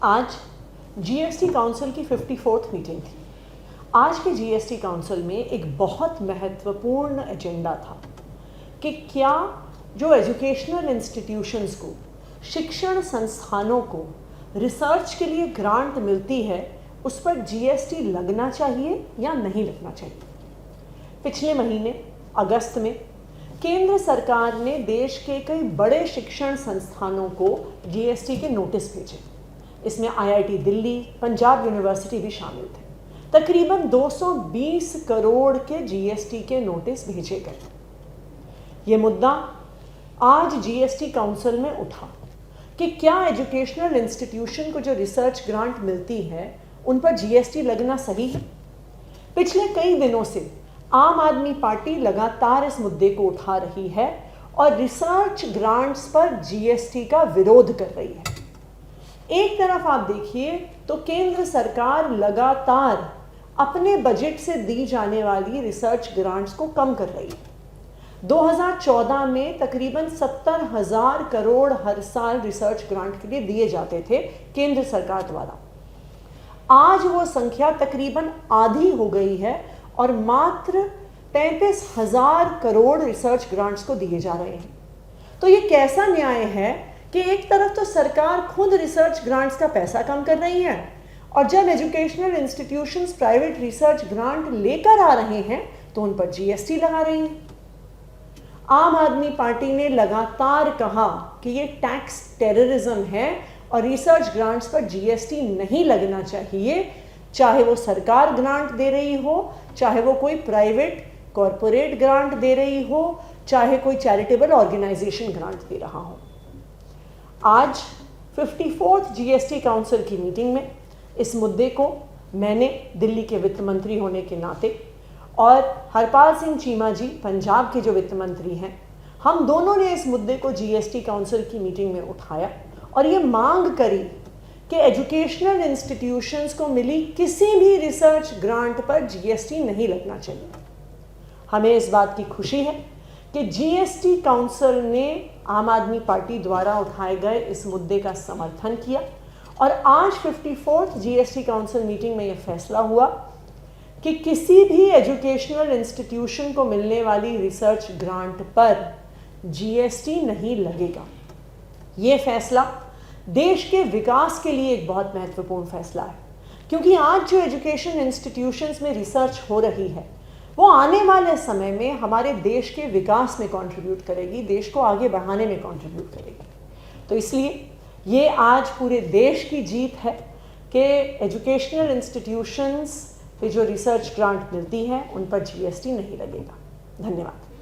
आज GST council की 54th meeting थी। आज के जीएसटी काउंसिल में एक बहुत महत्वपूर्ण एजेंडा था कि क्या जो एजुकेशनल इंस्टीट्यूशंस को, शिक्षण संस्थानों को रिसर्च के लिए ग्रांट मिलती है उस पर जीएसटी लगना चाहिए या नहीं लगना चाहिए। पिछले महीने अगस्त में केंद्र सरकार ने देश के कई बड़े शिक्षण संस्थानों को जीएसटी के नोटिस भेजे। इसमें आईआईटी दिल्ली, पंजाब यूनिवर्सिटी भी शामिल थे। तकरीबन 220 करोड़ के जीएसटी के नोटिस भेजे गए। ये मुद्दा आज जीएसटी काउंसिल में उठा कि क्या एजुकेशनल इंस्टीट्यूशन को जो रिसर्च ग्रांट मिलती है उन पर जीएसटी लगना सही है। पिछले कई दिनों से आम आदमी पार्टी लगातार इस मुद्दे को उठा रही है और रिसर्च ग्रांट्स पर जीएसटी का विरोध कर रही है। एक तरफ आप देखिए तो केंद्र सरकार लगातार अपने बजट से दी जाने वाली रिसर्च ग्रांट्स को कम कर रही है। 2014 में तकरीबन 70,000 करोड़ हर साल रिसर्च ग्रांट के लिए दिए जाते थे केंद्र सरकार द्वारा। आज वो संख्या तकरीबन आधी हो गई है और मात्र 33,000 करोड़ रिसर्च ग्रांट्स को दिए जा रहे हैं। तो ये कैसा न्याय है कि एक तरफ तो सरकार खुद रिसर्च ग्रांट्स का पैसा कम कर रही है और जब educational institutions private research grant लेकर आ रहे हैं तो उन पर जीएसटी लगा रही है। आम आदमी पार्टी ने लगातार कहा कि ये टैक्स टेररिज्म है और रिसर्च ग्रांट्स पर जीएसटी नहीं लगना चाहिए, चाहे वो सरकार ग्रांट दे रही हो, चाहे वो कोई प्राइवेट कॉरपोरेट ग्रांट दे रही हो, चाहे कोई चैरिटेबल ऑर्गेनाइजेशन ग्रांट दे रहा हो। आज 54th जीएसटी काउंसिल की मीटिंग में इस मुद्दे को मैंने दिल्ली के वित्त मंत्री होने के नाते और हरपाल सिंह चीमा जी पंजाब के जो वित्त मंत्री हैं, हम दोनों ने इस मुद्दे को जीएसटी काउंसिल की मीटिंग में उठाया और ये मांग करी कि एजुकेशनल इंस्टीट्यूशंस को मिली किसी भी रिसर्च ग्रांट पर जीएसटी नहीं लगना चाहिए। हमें इस बात की खुशी है कि जीएसटी काउंसिल ने आम आदमी पार्टी द्वारा उठाए गए इस मुद्दे का समर्थन किया और आज 54th जीएसटी काउंसिल मीटिंग में यह फैसला हुआ कि किसी भी एजुकेशनल इंस्टीट्यूशन को मिलने वाली रिसर्च ग्रांट पर जीएसटी नहीं लगेगा। ये फैसला देश के विकास के लिए एक बहुत महत्वपूर्ण फैसला है, क्योंकि आज जो एजुकेशन इंस्टीट्यूशंस में रिसर्च हो रही है वो आने वाले समय में हमारे देश के विकास में कंट्रीब्यूट करेगी, देश को आगे बढ़ाने में कंट्रीब्यूट करेगी। तो इसलिए ये आज पूरे देश की जीत है कि एजुकेशनल इंस्टीट्यूशंस पे जो रिसर्च ग्रांट मिलती है उन पर जीएसटी नहीं लगेगा। धन्यवाद।